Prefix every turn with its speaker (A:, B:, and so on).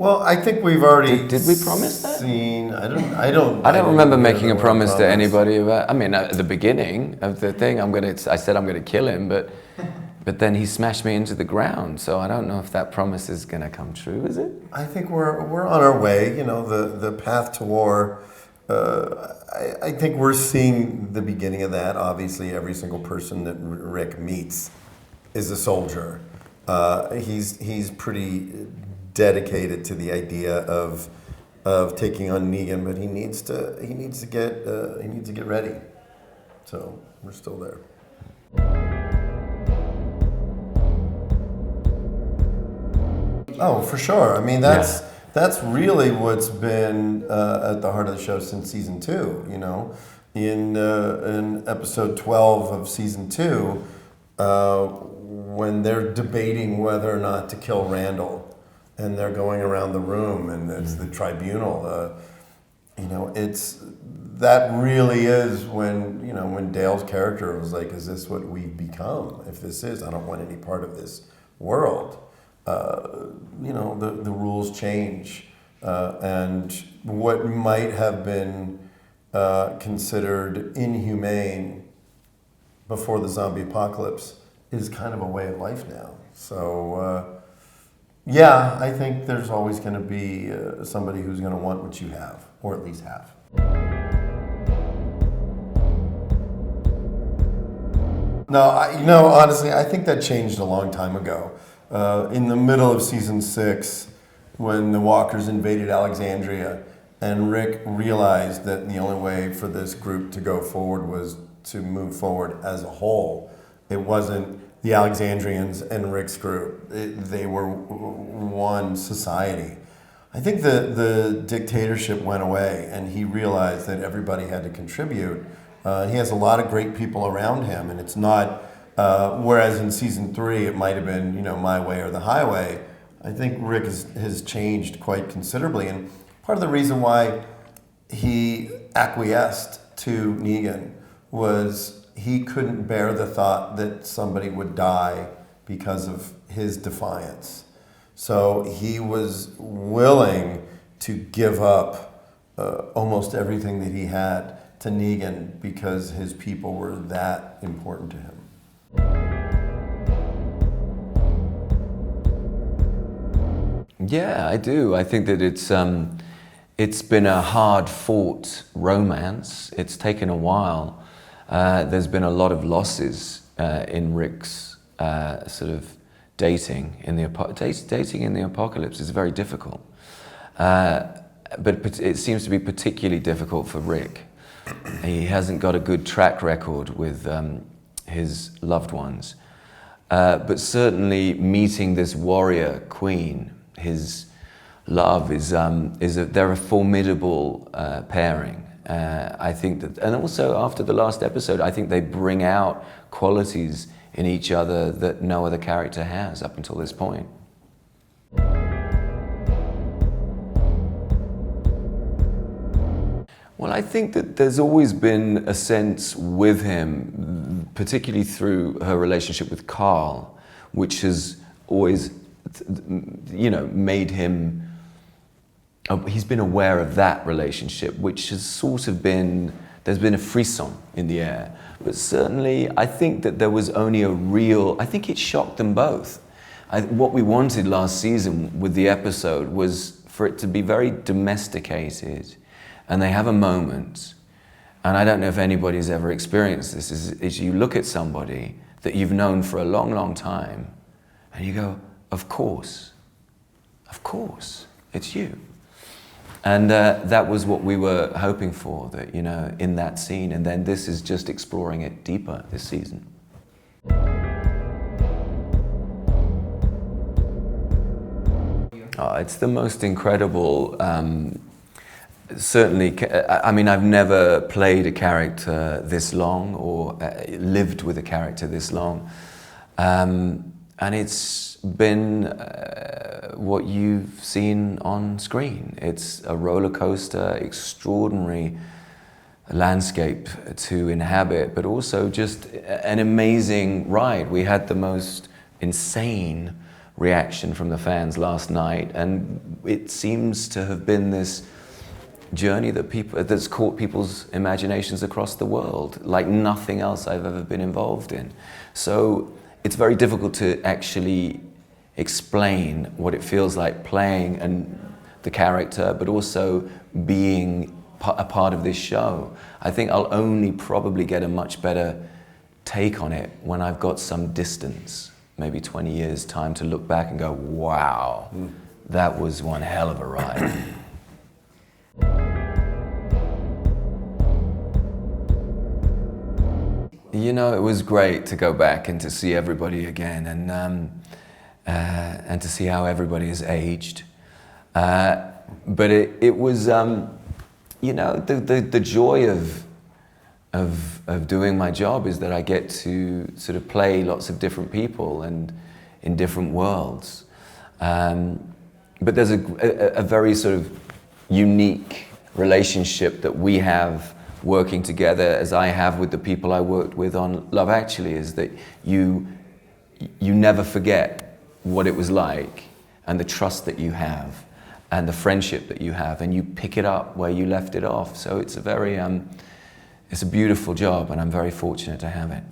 A: Well, I think we've already
B: Did we promise that?
A: seen. I don't
B: remember making a
A: the word
B: promise to anybody about. I mean, at the beginning of the thing, I said I'm gonna kill him, but then he smashed me into the ground. So I don't know if that promise is gonna come true. Is it?
A: I think we're on our way. You know, the path to war. I think we're seeing the beginning of that. Obviously, every single person that Rick meets is a soldier. He's pretty dedicated to the idea of taking on Negan, but he needs to get ready. So we're still there. Oh, for sure. I mean, that's really what's been at the heart of the show since season 2. You know, in episode 12 of season 2, when they're debating whether or not to kill Randall. And they're going around the room, and it's the tribunal. You know, that really is when Dale's character was like, "Is this what we've become? If this is, I don't want any part of this world." You know, the rules change, and what might have been considered inhumane before the zombie apocalypse is kind of a way of life now. So. Yeah, I think there's always going to be somebody who's going to want what you have, or at least have. No, honestly, I think that changed a long time ago. In the middle of season 6, when the Walkers invaded Alexandria, and Rick realized that the only way for this group to go forward was to move forward as a whole. It wasn't the Alexandrians and Rick's group. They were one society. I think the dictatorship went away, and he realized that everybody had to contribute. He has a lot of great people around him, and it's not, whereas in season 3 it might have been, you know, my way or the highway. I think Rick has changed quite considerably, and part of the reason why he acquiesced to Negan was he couldn't bear the thought that somebody would die because of his defiance. So he was willing to give up almost everything that he had to Negan because his people were that important to him.
B: Yeah, I do. I think that it's been a hard-fought romance. It's taken a while. There's been a lot of losses in Rick's sort of dating in the apocalypse is very difficult, but it seems to be particularly difficult for Rick. He hasn't got a good track record with his loved ones, but certainly meeting this warrior queen, his love they're a formidable pairing. I think that, and also after the last episode, I think they bring out qualities in each other that no other character has up until this point. Well, I think that there's always been a sense with him, particularly through her relationship with Carl, which has always, you know, made him. He's been aware of that relationship, which has sort of been, there's been a frisson in the air. But certainly, I think that there was only I think it shocked them both. What we wanted last season with the episode was for it to be very domesticated. And they have a moment, and I don't know if anybody's ever experienced this, is you look at somebody that you've known for a long, long time, and you go, of course, it's you. And that was what we were hoping for, that, you know, in that scene. And then this is just exploring it deeper this season. Oh, it's the most incredible, certainly, I mean, I've never played a character this long or lived with a character this long. And it's been what you've seen on screen. It's a roller coaster, extraordinary landscape to inhabit, but also just an amazing ride. We had the most insane reaction from the fans last night, and it seems to have been this journey that's caught people's imaginations across the world, like nothing else I've ever been involved in. So it's very difficult to actually explain what it feels like playing the character, but also being a part of this show. I think I'll only probably get a much better take on it when I've got some distance, maybe 20 years time to look back and go, wow, that was one hell of a ride. You know, it was great to go back and to see everybody again, and to see how everybody has aged. But it was, you know, the joy of doing my job is that I get to sort of play lots of different people and in different worlds. But there's a very sort of unique relationship that we have working together, as I have with the people I worked with on Love Actually, is that you never forget what it was like, and the trust that you have, and the friendship that you have, and you pick it up where you left it off. So it's a very, it's a beautiful job, and I'm very fortunate to have it.